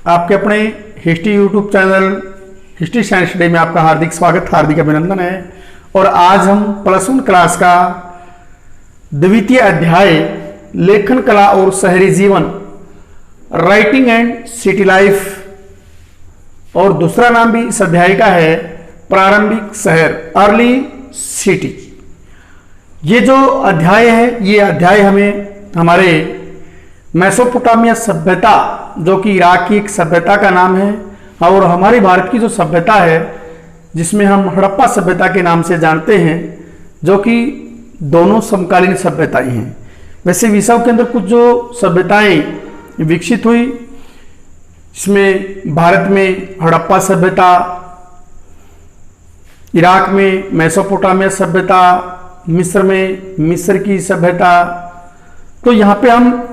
आपके अपने history YouTube channel history science day में आपका हार्दिक स्वागत, हार्दिक अभिनंदन है। और आज हम +1 क्लास का द्वितीय अध्याय लेखन कला और शहरी जीवन, राइटिंग एंड सिटी लाइफ, और दूसरा नाम भी इस अध्याय का है प्रारंभिक शहर, अर्ली सिटी। ये जो अध्याय है, ये अध्याय हमें हमारे मेसोपोटामिया सभ्यता, जो कि इराक की एक सभ्यता का नाम है, और हमारे भारत की जो सभ्यता है जिसमें हम हड़प्पा सभ्यता के नाम से जानते हैं, जो कि दोनों समकालीन सभ्यताएं हैं। वैसे विश्व के अंदर कुछ जो सभ्यताएं विकसित हुई, इसमें भारत में हड़प्पा सभ्यता, इराक में मेसोपोटामिया सभ्यता, मिस्र में मिस्र की सभ्यता। तो यहाँ पे हम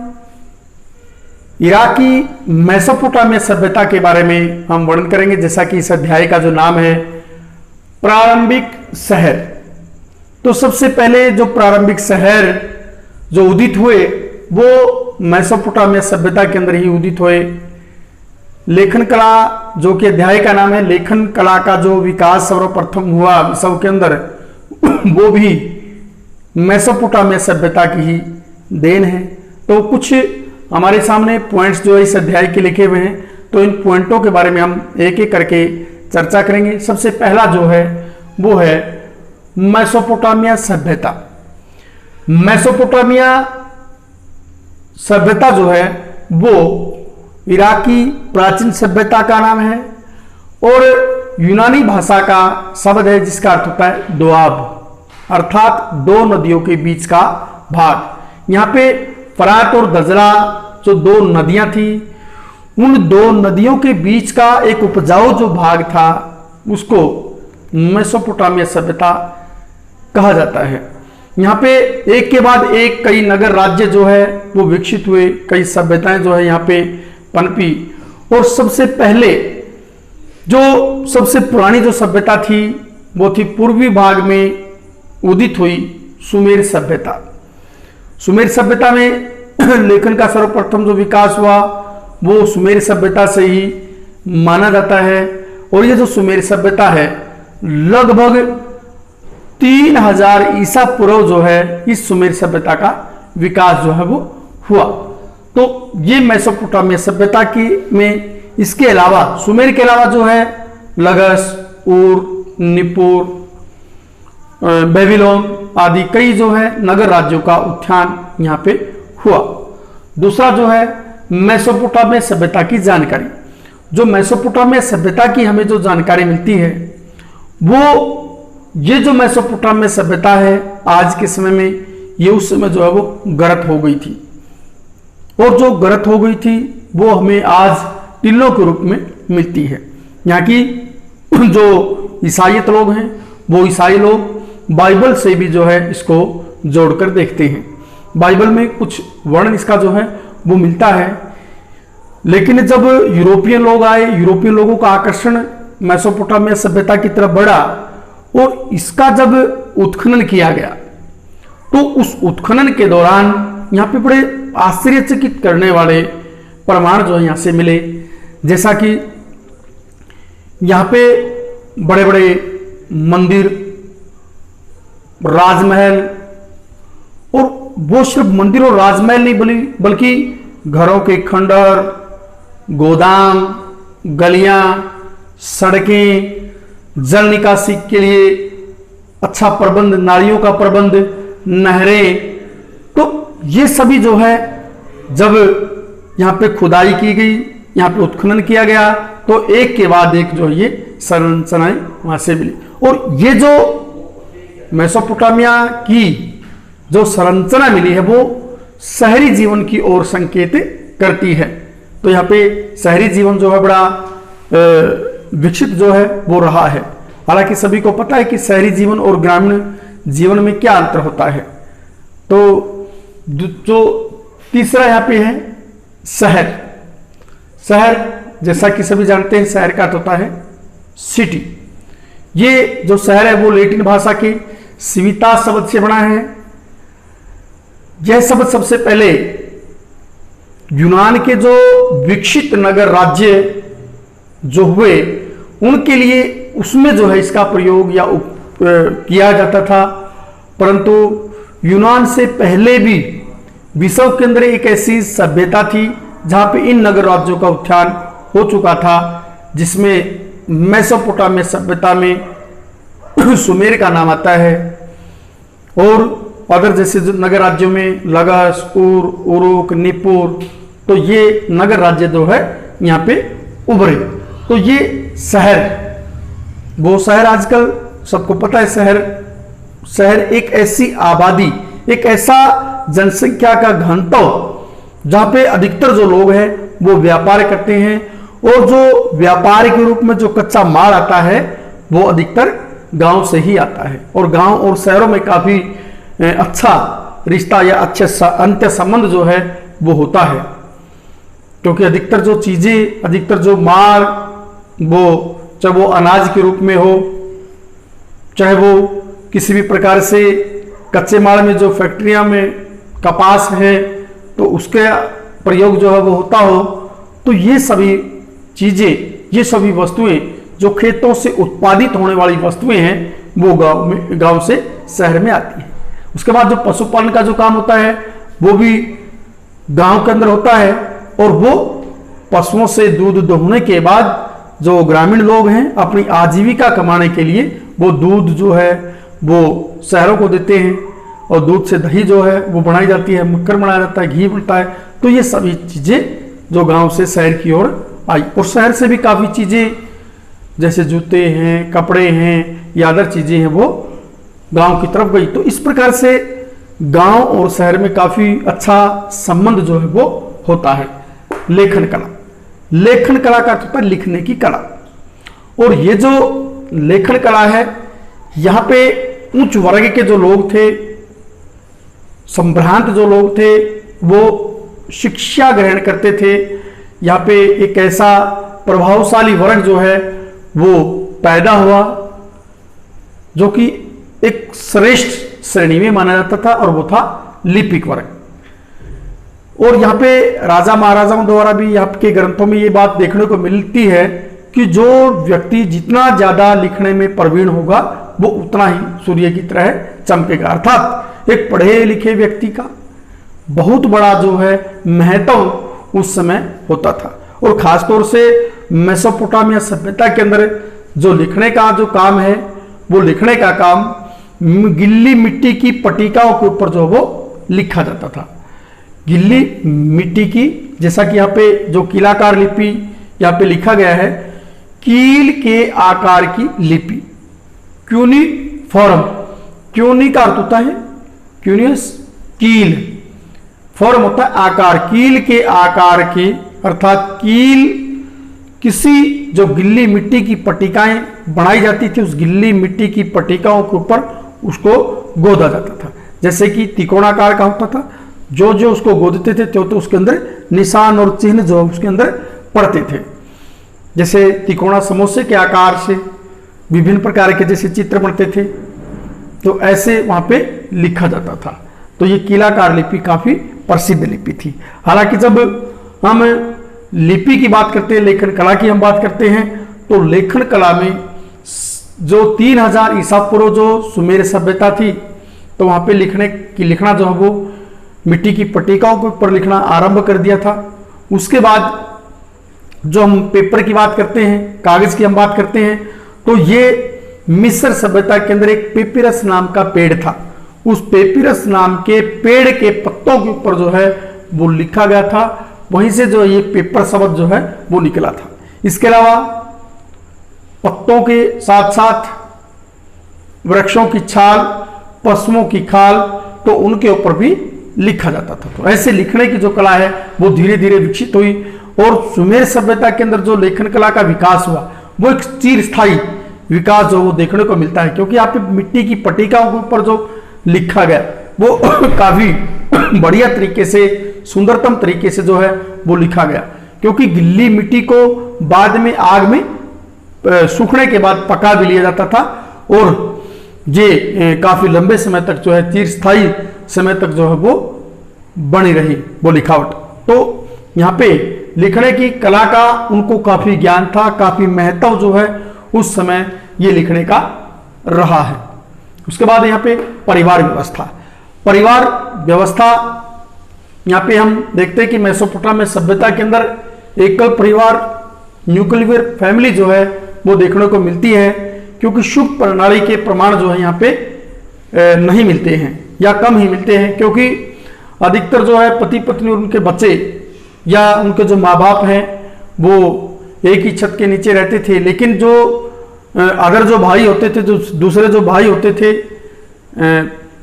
इराकी मेसोपोटामिया सभ्यता के बारे में हम वर्णन करेंगे, जैसा कि इस अध्याय का जो नाम है प्रारंभिक शहर। तो सबसे पहले जो प्रारंभिक शहर जो उदित हुए वो मेसोपोटामिया सभ्यता के अंदर ही उदित हुए। लेखन कला, जो कि अध्याय का नाम है, लेखन कला का जो विकास सर्वप्रथम हुआ विश्व के अंदर, वो भी मेसोपोटामिया सभ्यता की ही देन है। तो कुछ हमारे सामने पॉइंट्स जो है इस अध्याय के लिखे हुए हैं, तो इन पॉइंटों के बारे में हम एक एक करके चर्चा करेंगे। सबसे पहला जो है वो है मेसोपोटामिया सभ्यता। मेसोपोटामिया सभ्यता जो है वो इराकी प्राचीन सभ्यता का नाम है और यूनानी भाषा का शब्द है जिसका अर्थ होता है दोआब, अर्थात दो नदियों के बीच का भाग। यहाँ पे फरात और दजला जो दो नदियां थी, उन दो नदियों के बीच का एक उपजाऊ जो भाग था उसको मेसोपोटामिया सभ्यता कहा जाता है। यहाँ पे एक के बाद एक कई नगर राज्य जो है वो विकसित हुए, कई सभ्यताएं जो है यहाँ पे पनपी। और सबसे पहले जो सबसे पुरानी जो सभ्यता थी वो थी पूर्वी भाग में उदित हुई सुमेर सभ्यता। सुमेर सभ्यता में लेखन का सर्वप्रथम जो विकास हुआ वो सुमेर सभ्यता से ही माना जाता है। और ये जो सुमेर सभ्यता है लगभग 3000 ईसा पूर्व जो है इस सुमेर सभ्यता का विकास जो है वो हुआ। तो ये मेसोपोटामिया सभ्यता की में इसके अलावा, सुमेर के अलावा जो है लगस, ऊर, निपुर, बेबीलोन आदि कई जो है नगर राज्यों का उत्थान यहाँ पे हुआ। दूसरा जो है मेसोपोटामिया सभ्यता की जानकारी। जो मेसोपोटामिया सभ्यता की हमें जो जानकारी मिलती है वो ये जो मेसोपोटामिया सभ्यता है आज के समय में, ये उस समय जो है वो गरत हो गई थी, और जो गरत हो गई थी वो हमें आज टिल्लों के रूप में मिलती है। यहाँ की जो ईसाईयत लोग हैं वो ईसाई लोग बाइबल से भी जो है इसको जोड़कर देखते हैं। बाइबल में कुछ वर्णन इसका जो है वो मिलता है, लेकिन जब यूरोपियन लोग आए, यूरोपियन लोगों का आकर्षण मेसोपोटामिया सभ्यता की तरफ बढ़ा और इसका जब उत्खनन किया गया, तो उस उत्खनन के दौरान यहाँ पे बड़े आश्चर्यचकित करने वाले प्रमाण जो है यहाँ से मिले। जैसा कि यहाँ पे बड़े बड़े मंदिर, राजमहल, और वो सिर्फ मंदिर और राजमहल नहीं बल्कि घरों के खंडर, गोदाम, गलियां, सड़कें, जल निकासी के लिए अच्छा प्रबंध, नालियों का प्रबंध, नहरें, तो ये सभी जो है जब यहाँ पे खुदाई की गई, यहाँ पे उत्खनन किया गया, तो एक के बाद एक जो ये संरचनाएं वहां से मिली। और ये जो मेसोपोटामिया की जो संरचना मिली है वो शहरी जीवन की ओर संकेत करती है। तो यहाँ पे शहरी जीवन जो है बड़ा विकसित जो है वो रहा है। हालांकि सभी को पता है कि शहरी जीवन और ग्रामीण जीवन में क्या अंतर होता है। तो जो तीसरा यहाँ पे है शहर। शहर जैसा कि सभी जानते हैं शहर का अर्थ होता है सिटी। ये जो शहर है वो लैटिन भाषा के सिविता शब्द से बना है। यह शब्द सबसे पहले यूनान के जो विकसित नगर राज्य जो हुए उनके लिए उसमें जो है इसका प्रयोग या किया जाता था। परंतु यूनान से पहले भी विश्व के अंदर एक ऐसी सभ्यता थी जहां पे इन नगर राज्यों का उत्थान हो चुका था, जिसमें मेसोपोटामिया सभ्यता में सुमेर का नाम आता है और अदर जैसे नगर राज्यों में लगस, उर, उरुक, निपुर, तो ये नगर राज्य जो है यहाँ पे उभरे। तो ये शहर, वो शहर आजकल सबको पता है, शहर एक ऐसी आबादी, एक ऐसा जनसंख्या का घनत्व जहां पे अधिकतर जो लोग हैं वो व्यापार करते हैं और जो व्यापार के रूप में जो कच्चा माल आता है वो अधिकतर गांव से ही आता है। और गांव और शहरों में काफी अच्छा रिश्ता या अच्छे अंत्य संबंध जो है वो होता है, क्योंकि अधिकतर जो चीजें, अधिकतर जो माल, वो चाहे वो अनाज के रूप में हो, चाहे वो किसी भी प्रकार से कच्चे माल में जो फैक्ट्रियां में कपास है तो उसके प्रयोग जो है वो होता हो, तो ये सभी चीजें, ये सभी वस्तुएं जो खेतों से उत्पादित होने वाली वस्तुएं हैं वो गांव से शहर में आती हैं। उसके बाद जो पशुपालन का जो काम होता है वो भी गांव के अंदर होता है और वो पशुओं से दूध दोहने के बाद जो ग्रामीण लोग हैं अपनी आजीविका कमाने के लिए वो दूध जो है वो शहरों को देते हैं और दूध से दही जो है वो बनाई जाती है, मक्खन बनाया जाता है, घी बनता है। तो ये सभी चीजें जो गांव से शहर की ओर आई और शहर से भी काफी चीजें जैसे जूते हैं, कपड़े हैं या अदर चीजें हैं वो गांव की तरफ गई। तो इस प्रकार से गांव और शहर में काफी अच्छा संबंध जो है वो होता है। लेखन कला, लेखन कला का अर्थ होता है लिखने की कला। और ये जो लेखन कला है, यहाँ पे उच्च वर्ग के जो लोग थे, संभ्रांत जो लोग थे, वो शिक्षा ग्रहण करते थे। यहाँ पे एक ऐसा प्रभावशाली वर्ग जो है वो पैदा हुआ जो कि एक श्रेष्ठ श्रेणी में माना जाता था और वो था लिपिक वर्ग। और यहाँ पे राजा महाराजाओं द्वारा भी यहाँ के ग्रंथों में ये बात देखने को मिलती है कि जो व्यक्ति जितना ज्यादा लिखने में प्रवीण होगा वो उतना ही सूर्य की तरह चमकेगा। अर्थात एक पढ़े लिखे व्यक्ति का बहुत बड़ा जो है महत्व उस समय होता था। और खासतौर से मेसोपोटामिया सभ्यता के अंदर जो लिखने का जो काम है वो लिखने का काम गिल्ली मिट्टी की पट्टिकाओं के ऊपर जो वो लिखा जाता था। गिल्ली मिट्टी की, जैसा कि यहाँ पे जो कीलाकार लिपि यहाँ पे लिखा गया है, कील के आकार की लिपि, क्यूनिफॉर्म। क्यूनी का अर्थ होता है क्यूनियस, कील, फॉर्म होता है आकार, कील के आकार की, अर्थात कील किसी जो गिल्ली मिट्टी की पट्टिकाएं बनाई जाती थी उस गिल्ली मिट्टी की पट्टिकाओं के ऊपर उसको गोदा जाता था। जैसे कि त्रिकोणाकार का होता था, जो जो उसको गोदते थे तो उसके अंदर निशान और चिन्ह जो उसके अंदर पड़ते थे। जैसे त्रिकोणा समोसे के आकार से विभिन्न प्रकार के जैसे चित्र बनते थे तो ऐसे वहां पे लिखा जाता था। तो ये कीलाकार लिपि काफी प्रसिद्ध लिपि थी। हालांकि जब हम लिपि की बात करते हैं, लेखन कला की हम बात करते हैं, तो लेखन कला में जो 3000 ईसा पूर्व जो सुमेर सभ्यता थी तो वहां पे लिखना जो है वो मिट्टी की पट्टिकाओं के ऊपर लिखना आरंभ कर दिया था। उसके बाद जो हम पेपर की बात करते हैं, कागज की हम बात करते हैं, तो ये मिस्र सभ्यता के अंदर एक पेपिरस नाम का पेड़ था। उस पेपिरस नाम के पेड़ के पत्तों के ऊपर जो है वो लिखा गया था, वहीं से जो ये पेपर शब्द जो है वो निकला था। इसके अलावा पत्तों के साथ साथ वृक्षों की छाल, पशुओं की खाल, तो उनके ऊपर भी लिखा जाता था। तो ऐसे लिखने की जो कला है वो धीरे धीरे विकसित हुई और सुमेर सभ्यता के अंदर जो लेखन कला का विकास हुआ वो एक चिरस्थायी विकास जो वो देखने को मिलता है, क्योंकि यहाँ पे मिट्टी की पट्टिकाओं के ऊपर जो लिखा गया वो काफी बढ़िया तरीके से, सुंदरतम तरीके से जो है वो लिखा गया। क्योंकि गिल्ली मिट्टी को बाद में आग में सूखने के बाद पका भी लिया जाता था और ये काफी लंबे समय तक जो है चिरस्थायी समय तक जो है वो बनी रही वो लिखावट। तो यहाँ पे लिखने की कला का उनको काफी ज्ञान था, काफी महत्व जो है उस समय ये लिखने का रहा है। उसके बाद यहाँ पे परिवार व्यवस्था, परिवार व्यवस्था यहाँ पे हम देखते हैं कि मेसोपोटामिया सभ्यता के अंदर एकल परिवार, न्यूक्लियर फैमिली जो है वो देखने को मिलती है, क्योंकि शुभ प्रणाली के प्रमाण जो है यहाँ पे नहीं मिलते हैं या कम ही मिलते हैं, क्योंकि अधिकतर जो है पति पत्नी और उनके बच्चे या उनके जो माँ बाप हैं वो एक ही छत के नीचे रहते थे। लेकिन जो अगर जो भाई होते थे, जो दूसरे जो भाई होते थे,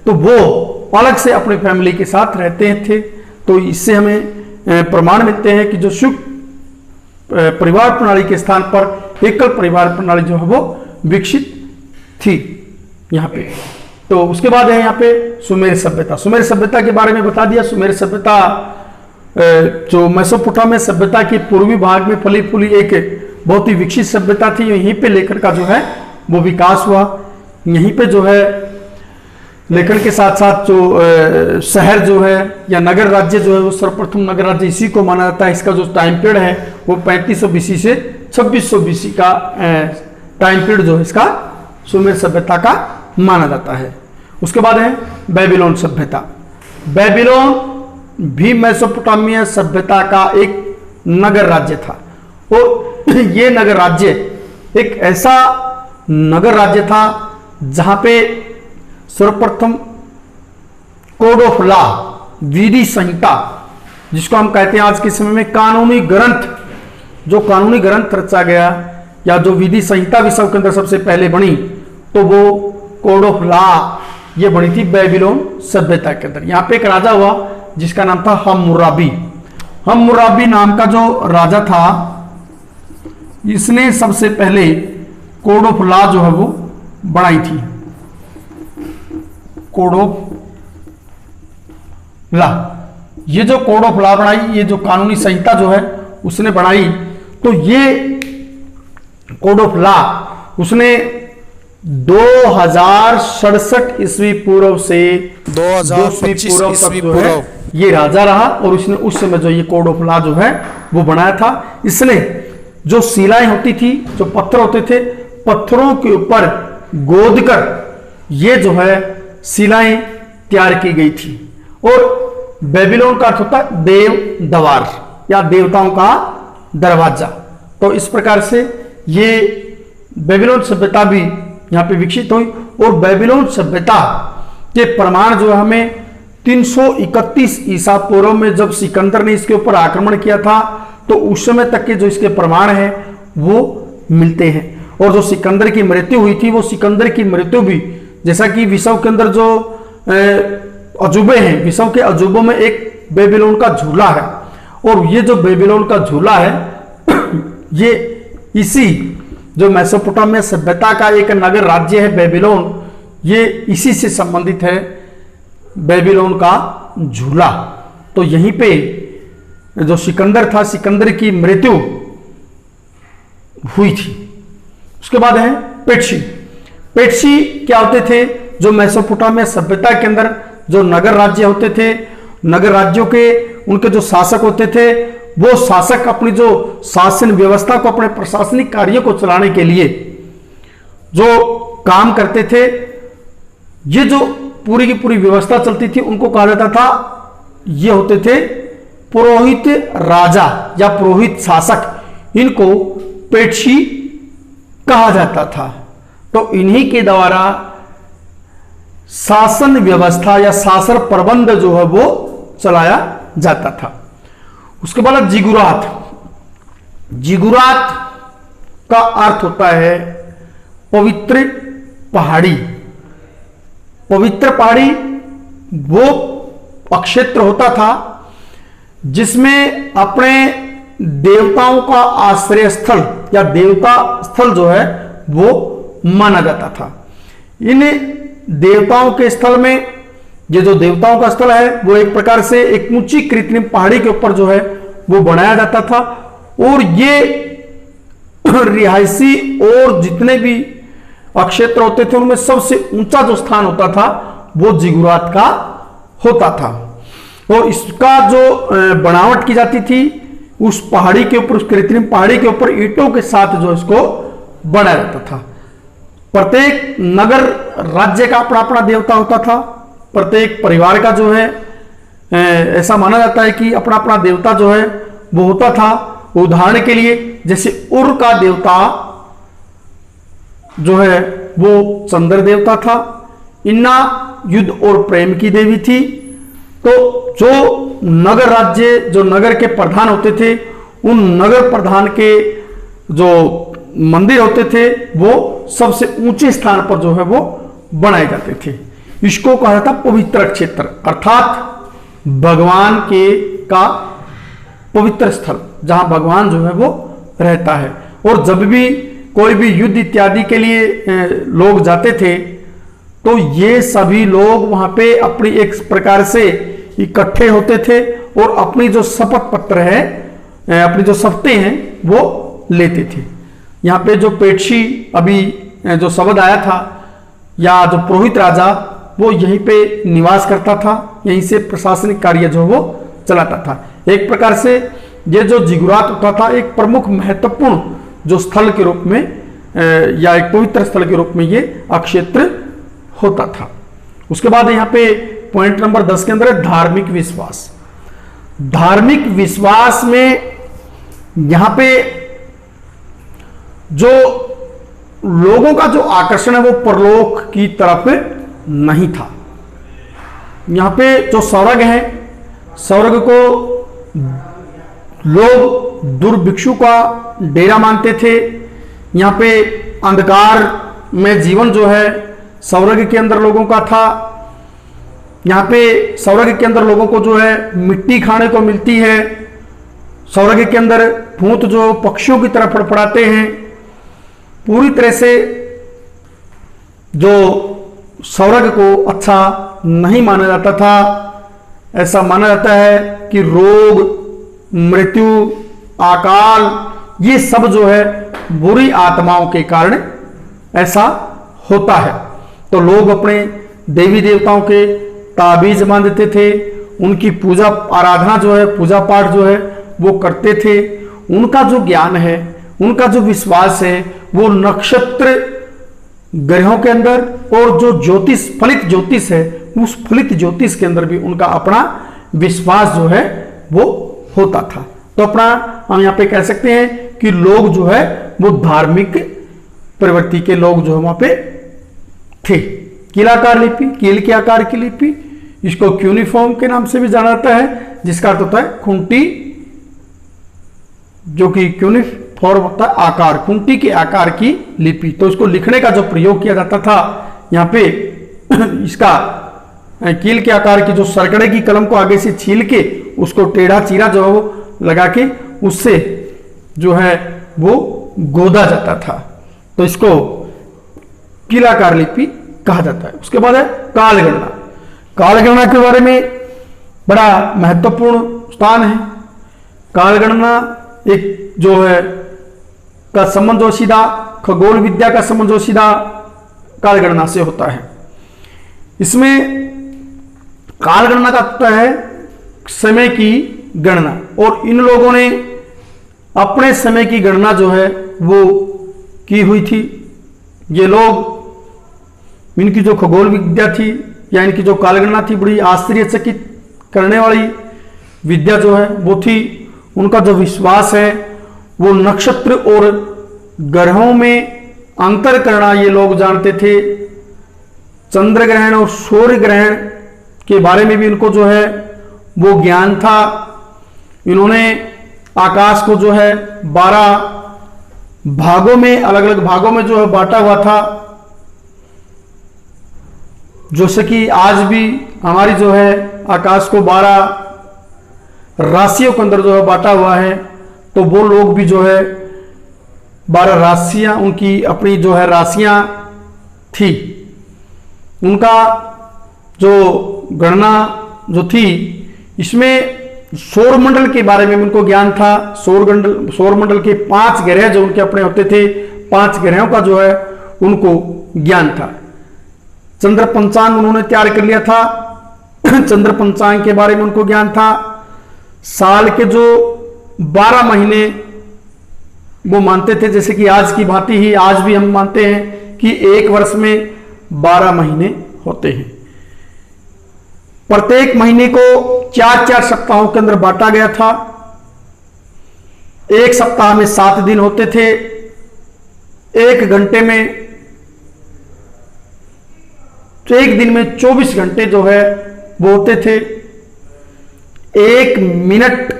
तो वो अलग से अपने फैमिली के साथ रहते थे। तो इससे हमें प्रमाण मिलते हैं कि जो शुभ परिवार प्रणाली के स्थान पर एकल परिवार प्रणाली जो है वो विकसित थी यहाँ पे। तो उसके बाद है यहाँ पे सुमेर सभ्यता। सुमेर सभ्यता के बारे में बता दिया। सुमेर सभ्यता जो मेसोपोटामिया सभ्यता के पूर्वी भाग में फली फूली एक बहुत ही विकसित सभ्यता थी, यहीं पे लेखन का जो है वो विकास हुआ। यहीं पे जो है लेखन के साथ साथ जो शहर जो है या नगर राज्य जो है वो सर्वप्रथम नगर राज्य इसी को माना जाता है। इसका जो टाइम पीरियड है वो 3500 बीसी से 2600 बीसी का टाइम पीरियड जो है इसका सुमेर सभ्यता का माना जाता है। उसके बाद है बेबीलोन सभ्यता। बेबीलोन भी मेसोपोटामिया सभ्यता का एक नगर राज्य था, और ये नगर राज्य एक ऐसा नगर राज्य था जहां पे सर्वप्रथम कोड ऑफ लॉ, विधि संहिता, जिसको हम कहते हैं आज के समय में कानूनी ग्रंथ, जो कानूनी ग्रंथ रचा गया या जो विधि संहिता विश्व के अंदर सबसे पहले बनी, तो वो कोड ऑफ लॉ ये बनी थी बेबीलोन सभ्यता के अंदर। यहाँ पे एक राजा हुआ जिसका नाम था हम्मुराबी। हम्मुराबी नाम का जो राजा था, इसने सबसे पहले कोड ऑफ लॉ जो है वो बनाई थी। कोड ऑफ लॉ, ये जो कोड ऑफ लॉ बनाई, ये जो कानूनी संहिता जो है उसने बनाई, तो ये कोड ऑफ लॉ उसने 2067 ईस्वी पूर्व से 2025 ईस्वी पूर्व ये राजा रहा, और उसने उस समय जो ये कोड ऑफ लॉ जो है वो बनाया था। इसने जो शिलाएं होती थी, जो पत्थर होते थे, पत्थरों के ऊपर गोद कर ये जो है शिलाएं तैयार की गई थी। और बेबीलोन का अर्थ होता है देव द्वार या देवताओं का दरवाजा। तो इस प्रकार से ये बेबीलोन सभ्यता भी यहाँ पे विकसित हुई। और बेबीलोन सभ्यता के प्रमाण जो हमें 331 ईसा पूर्व में जब सिकंदर ने इसके ऊपर आक्रमण किया था, तो उस समय तक के जो इसके प्रमाण है वो मिलते हैं। और जो सिकंदर की मृत्यु हुई थी, वो सिकंदर की मृत्यु भी, जैसा कि विश्व के अंदर जो अजूबे हैं, विश्व के अजूबों में एक बेबीलोन का झूला है, और ये जो बेबीलोन का झूला है ये इसी जो मेसोपोटामिया सभ्यता का एक नगर राज्य है बेबीलोन, ये इसी से संबंधित है, बेबीलोन का झूला। तो यहीं पे जो सिकंदर था, सिकंदर की मृत्यु हुई थी। उसके बाद है पेट्सी। पेट्सी क्या होते थे? जो मेसोपोटामिया सभ्यता के अंदर जो नगर राज्य होते थे, नगर राज्यों के उनके जो शासक होते थे, वो शासक अपनी जो शासन व्यवस्था को, अपने प्रशासनिक कार्यों को चलाने के लिए जो काम करते थे, ये जो पूरी की पूरी व्यवस्था चलती थी, उनको कहा जाता था, ये होते थे पुरोहित राजा या पुरोहित शासक। इनको पेट्सी कहा जाता था। तो इन्हीं के द्वारा शासन व्यवस्था या शासन प्रबंध जो है वो चलाया जाता था। उसके बाद जिगुरात। जिगुरात का अर्थ होता है पवित्र पहाड़ी। पवित्र पहाड़ी वो क्षेत्र होता था जिसमें अपने देवताओं का आश्रय स्थल या देवता स्थल जो है वो माना जाता था। इन देवताओं के स्थल में, ये जो देवताओं का स्थल है वो एक प्रकार से एक ऊंची कृत्रिम पहाड़ी के ऊपर जो है वो बनाया जाता था, और ये रिहायशी और जितने भी क्षेत्र होते थे उनमें सबसे ऊंचा जो स्थान होता था वो जिगुरात का होता था। और इसका जो बनावट की जाती थी उस पहाड़ी के ऊपर, उस कृत्रिम पहाड़ी के ऊपर ईंटों के साथ जो इसको बनाया जाता था। प्रत्येक नगर राज्य का अपना अपना देवता होता था। प्रत्येक परिवार का जो है ऐसा माना जाता है कि अपना अपना देवता जो है वो होता था। उदाहरण के लिए जैसे उर का देवता जो है वो चंद्र देवता था। इन्ना युद्ध और प्रेम की देवी थी। तो जो नगर राज्य, जो नगर के प्रधान होते थे, उन नगर प्रधान के जो मंदिर होते थे वो सबसे ऊंचे स्थान पर जो है वो बनाए जाते थे। इसको कहा जाता पवित्र क्षेत्र, अर्थात भगवान के का पवित्र स्थल, जहां भगवान जो है वो रहता है। और जब भी कोई भी युद्ध इत्यादि के लिए लोग जाते थे तो ये सभी लोग वहां पे अपनी एक प्रकार से इकट्ठे होते थे और अपनी जो शपथ पत्र है, अपनी जो शपथें हैं वो लेते थे। यहाँ पे जो पेटशी अभी जो शब्द आया था, या जो पुरोहित राजा, वो यहीं पे निवास करता था, यहीं से प्रशासनिक कार्य जो वो चलाता था। एक प्रकार से ये जो जिगुरात होता था एक प्रमुख महत्वपूर्ण जो स्थल के रूप में या एक पवित्र स्थल के रूप में ये अक्षेत्र होता था। उसके बाद यहाँ पे पॉइंट नंबर 10 के अंदर है धार्मिक विश्वास। धार्मिक विश्वास में यहां पे जो लोगों का जो आकर्षण है वो परलोक की तरफ नहीं था। यहां पे जो स्वर्ग है, स्वर्ग को लोग दुर्भिक्षु का डेरा मानते थे। यहां पे अंधकार में जीवन जो है स्वर्ग के अंदर लोगों का था। यहाँ पे स्वर्ग के अंदर लोगों को जो है मिट्टी खाने को मिलती है। स्वर्ग के अंदर भूत जो पक्षियों की तरह फड़फड़ाते हैं। पूरी तरह से जो स्वर्ग को अच्छा नहीं माना जाता था। ऐसा माना जाता है कि रोग, मृत्यु, अकाल, ये सब जो है बुरी आत्माओं के कारण ऐसा होता है। तो लोग अपने देवी देवताओं के ताबीज बांधते थे, उनकी पूजा आराधना जो है, पूजा पाठ जो है वो करते थे। उनका जो ज्ञान है, उनका जो विश्वास है वो नक्षत्र ग्रहों के अंदर और जो ज्योतिष, फलित ज्योतिष है, उस फलित ज्योतिष के अंदर भी उनका अपना विश्वास जो है वो होता था। तो अपना हम यहाँ पे कह सकते हैं कि लोग जो है वो धार्मिक प्रवृत्ति के लोग जो है वहां पे थे। कीलाकार लिपि, कील के आकार की लिपि, इसको क्यूनिफॉर्म के नाम से भी जाना जाता है, जिसका अर्थ होता है खूंटी, जो कि क्यूनिफॉर्म होता है आकार, खूंटी के आकार की लिपि। तो इसको लिखने का जो प्रयोग किया जाता था यहाँ पे इसका कील के आकार की जो सरकड़े की कलम को आगे से छील के उसको टेढ़ा चीरा जो है वो लगा के उससे जो है वो गोदा जाता था। तो इसको कीलाकार लिपि कहा जाता है। उसके बाद है कालगणना। कालगणना के बारे में बड़ा महत्वपूर्ण स्थान है। कालगणना एक जो है का संबंध जो सीधा खगोल विद्या का संबंध जो सीधा कालगणना से होता है। इसमें कालगणना का अर्थ है समय की गणना, और इन लोगों ने अपने समय की गणना जो है वो की हुई थी। ये लोग, इनकी जो खगोल विद्या थी या इनकी जो कालगणना थी बड़ी आश्चर्यचकित करने वाली विद्या जो है वो थी। उनका जो विश्वास है वो नक्षत्र और ग्रहों में अंतर करना ये लोग जानते थे। चंद्र ग्रहण और सूर्य ग्रहण के बारे में भी इनको जो है वो ज्ञान था। इन्होंने आकाश को जो है 12 भागों में, अलग अलग भागों में जो है बांटा हुआ था। जैसे कि आज भी हमारी जो है आकाश को 12 राशियों के अंदर जो है बांटा हुआ है, तो वो लोग भी जो है 12 राशियां, उनकी अपनी जो है राशियां थी। उनका जो गणना जो थी इसमें सौर मंडल के बारे में उनको ज्ञान था। सौर मंडल के 5 ग्रह जो उनके अपने होते थे, 5 ग्रहों का जो है उनको ज्ञान था। चंद्र पंचांग उन्होंने तैयार कर लिया था। चंद्र पंचांग के बारे में उनको ज्ञान था। साल के जो 12 महीने वो मानते थे, जैसे कि आज की भांति ही आज भी हम मानते हैं कि एक वर्ष में 12 महीने होते हैं। प्रत्येक महीने को 4-4 सप्ताहों के अंदर बांटा गया था। एक सप्ताह में 7 दिन होते थे। एक घंटे में, तो एक दिन में 24 घंटे जो है वो होते थे। एक मिनट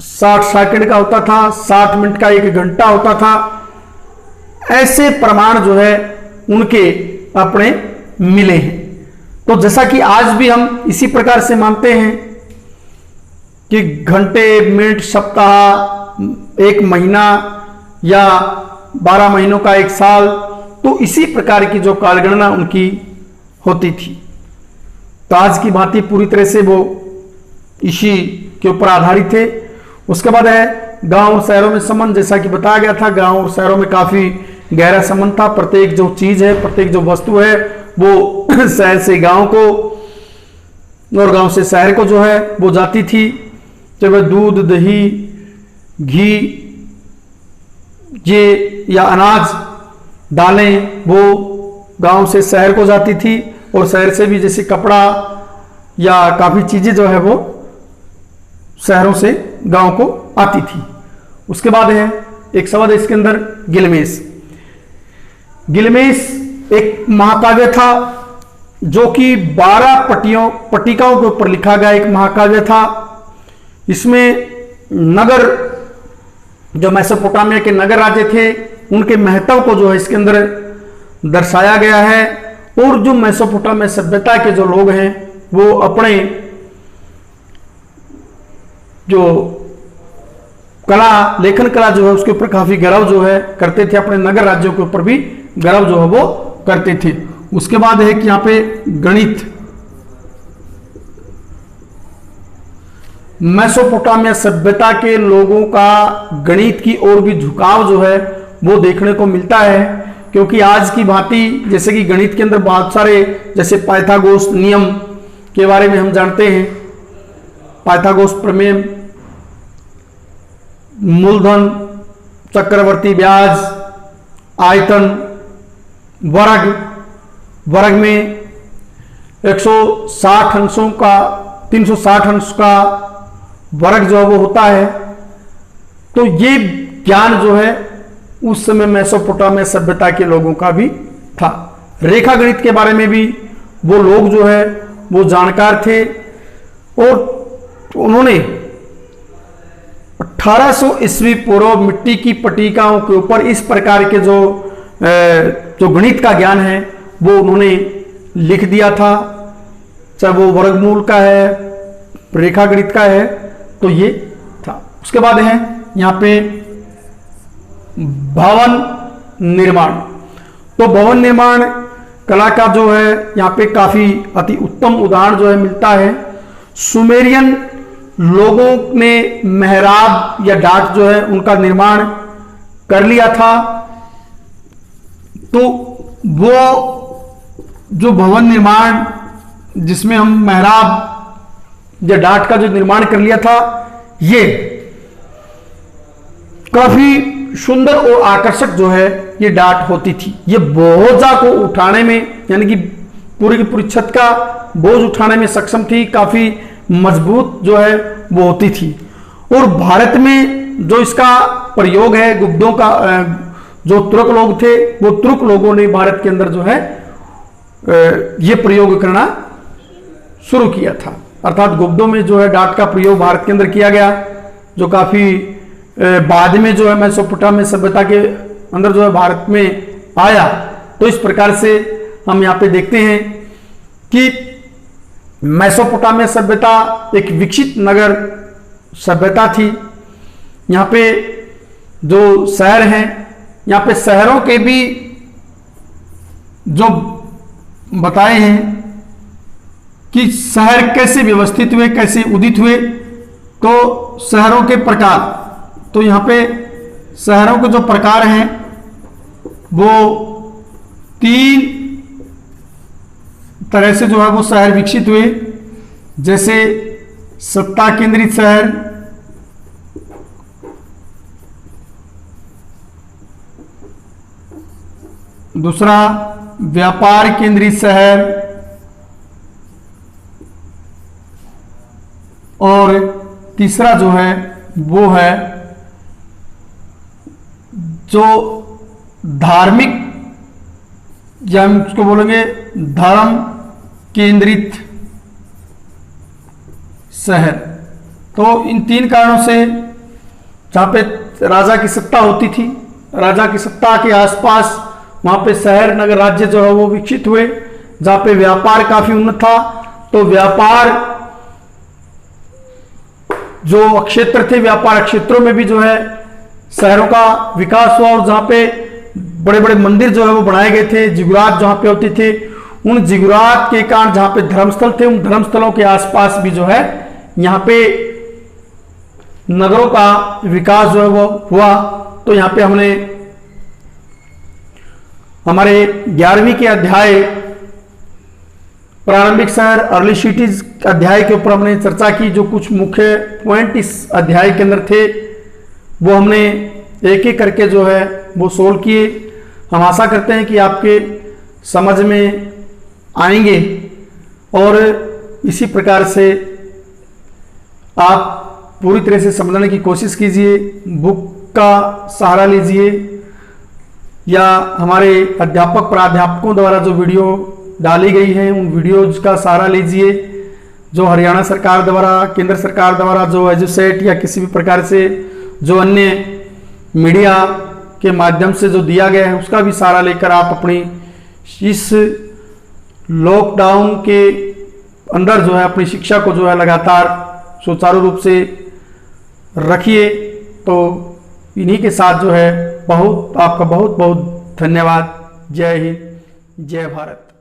60 सेकंड का होता था, 60 मिनट का 1 घंटा होता था। ऐसे प्रमाण जो है उनके अपने मिले हैं। तो जैसा कि आज भी हम इसी प्रकार से मानते हैं कि घंटे, मिनट, सप्ताह, 1 महीना या 12 महीनों का 1 साल, तो इसी प्रकार की जो कालगणना उनकी होती थी। तो आज की भांति पूरी तरह से वो इसी के ऊपर आधारित थे। उसके बाद है गांव और शहरों में संबंध। जैसा कि बताया गया था, गांव और शहरों में काफी गहरा संबंध था। प्रत्येक जो चीज है, प्रत्येक जो वस्तु है, वो शहर से गांव को और गांव से शहर को जो है वो जाती थी। चाहे दूध, दही, घी ये या अनाज, दालें, वो गांव से शहर को जाती थी। और शहर से भी जैसे कपड़ा या काफी चीजें जो है वो शहरों से गांव को आती थी। उसके बाद है एक शब्द है इसके अंदर, गिलमेश। गिलमेश एक महाकाव्य था जो कि 12 पट्टिकाओं के ऊपर लिखा गया एक महाकाव्य था। इसमें नगर, जो मेसोपोटामिया के नगर राज्य थे, उनके महत्व को जो है इसके अंदर दर्शाया गया है। और जो मेसोपोटामिया सभ्यता के जो लोग हैं वो अपने जो कला, लेखन कला जो है उसके ऊपर काफी गर्व जो है करते थे। अपने नगर राज्यों के ऊपर भी गर्व जो है वो करते थे। उसके बाद है कि यहां पे गणित। मेसोपोटामिया सभ्यता के लोगों का गणित की ओर भी झुकाव जो है वो देखने को मिलता है। क्योंकि आज की भांति जैसे कि गणित के अंदर बहुत सारे, जैसे पाइथागोरस नियम के बारे में हम जानते हैं, पाइथागोरस प्रमेय, मूलधन, चक्रवर्ती ब्याज, आयतन, वर्ग में 160 अंशों का, 360 अंश का वर्ग जो है वो होता है। तो ये ज्ञान जो है उस समय मेसोपोटामिया सभ्यता के लोगों का भी था। रेखा गणित के बारे में भी वो लोग जो है वो जानकार थे। और उन्होंने 1800 ईस्वी पूर्व मिट्टी की पट्टिकाओं के ऊपर इस प्रकार के जो गणित का ज्ञान है वो उन्होंने लिख दिया था। चाहे वो वर्गमूल का है, रेखा गणित का है, तो ये था। उसके बाद है यहां पे भवन निर्माण। तो भवन निर्माण कला का जो है यहां पे काफी अति उत्तम उदाहरण जो है मिलता है। सुमेरियन लोगों ने मेहराब या डाक जो है उनका निर्माण कर लिया था। तो वो जो भवन निर्माण जिसमें हम मेहराब या डाक का जो निर्माण कर लिया था, ये काफी सुंदर और आकर्षक जो है ये डाट होती थी। ये बोझा को उठाने में, यानी कि पूरी की पूरी छत का बोझ उठाने में सक्षम थी। काफी मजबूत जो है वो होती थी। और भारत में जो इसका प्रयोग है, गुप्तों का, जो तुर्क लोग थे, वो तुर्क लोगों ने भारत के अंदर जो है ये प्रयोग करना शुरू किया था। अर्थात गुप्तों में जो है डाट का प्रयोग भारत के अंदर किया गया, जो काफी बाद में जो है मेसोपोटामिया सभ्यता के अंदर जो है भारत में आया। तो इस प्रकार से हम यहाँ पे देखते हैं कि मेसोपोटामिया सभ्यता एक विकसित नगर सभ्यता थी। यहाँ पे जो शहर हैं, यहाँ पे शहरों के भी जो बताए हैं कि शहर कैसे व्यवस्थित हुए, कैसे उदित हुए। तो शहरों के प्रकार, तो यहां पे शहरों के जो प्रकार हैं वो 3 तरह से जो है वो शहर विकसित हुए। जैसे सत्ता केंद्रित शहर, दूसरा व्यापार केंद्रित शहर, और तीसरा जो है वो है जो धार्मिक, या हम उसको बोलेंगे धर्म केंद्रित शहर। तो इन तीन कारणों से जहाँ पे राजा की सत्ता होती थी, राजा की सत्ता के आसपास वहाँ पे शहर नगर राज्य जो है वो विकसित हुए, जहाँ पे व्यापार काफी उन्नत था। तो व्यापार जो क्षेत्र थे, व्यापार क्षेत्रों में भी जो है शहरों का विकास हुआ, और जहाँ पे बड़े बड़े मंदिर जो है वो बनाए गए थे, जिगुरात जहाँ पे होते थे, उन जिगुरात के कारण जहाँ पे धर्मस्थल थे, उन धर्मस्थलों के आसपास भी जो है यहाँ पे नगरों का विकास जो है वो हुआ। तो यहाँ पे हमने हमारे 11वीं के अध्याय प्रारंभिक शहर अर्ली सिटीज अध्याय के ऊपर हमने चर्चा की। जो कुछ मुख्य पॉइंट इस अध्याय के अंदर थे वो हमने एक एक करके जो है वो सोल्व किए। हम आशा करते हैं कि आपके समझ में आएंगे, और इसी प्रकार से आप पूरी तरह से समझने की कोशिश कीजिए। बुक का सहारा लीजिए, या हमारे अध्यापक प्राध्यापकों द्वारा जो वीडियो डाली गई है उन वीडियोज का सहारा लीजिए, जो हरियाणा सरकार द्वारा, केंद्र सरकार द्वारा जो एजुसेट या किसी भी प्रकार से जो अन्य मीडिया के माध्यम से जो दिया गया है उसका भी सहारा लेकर आप अपनी इस लॉकडाउन के अंदर जो है अपनी शिक्षा को जो है लगातार सुचारू रूप से रखिए। तो इन्हीं के साथ जो है आपका बहुत बहुत धन्यवाद। जय हिंद, जय भारत।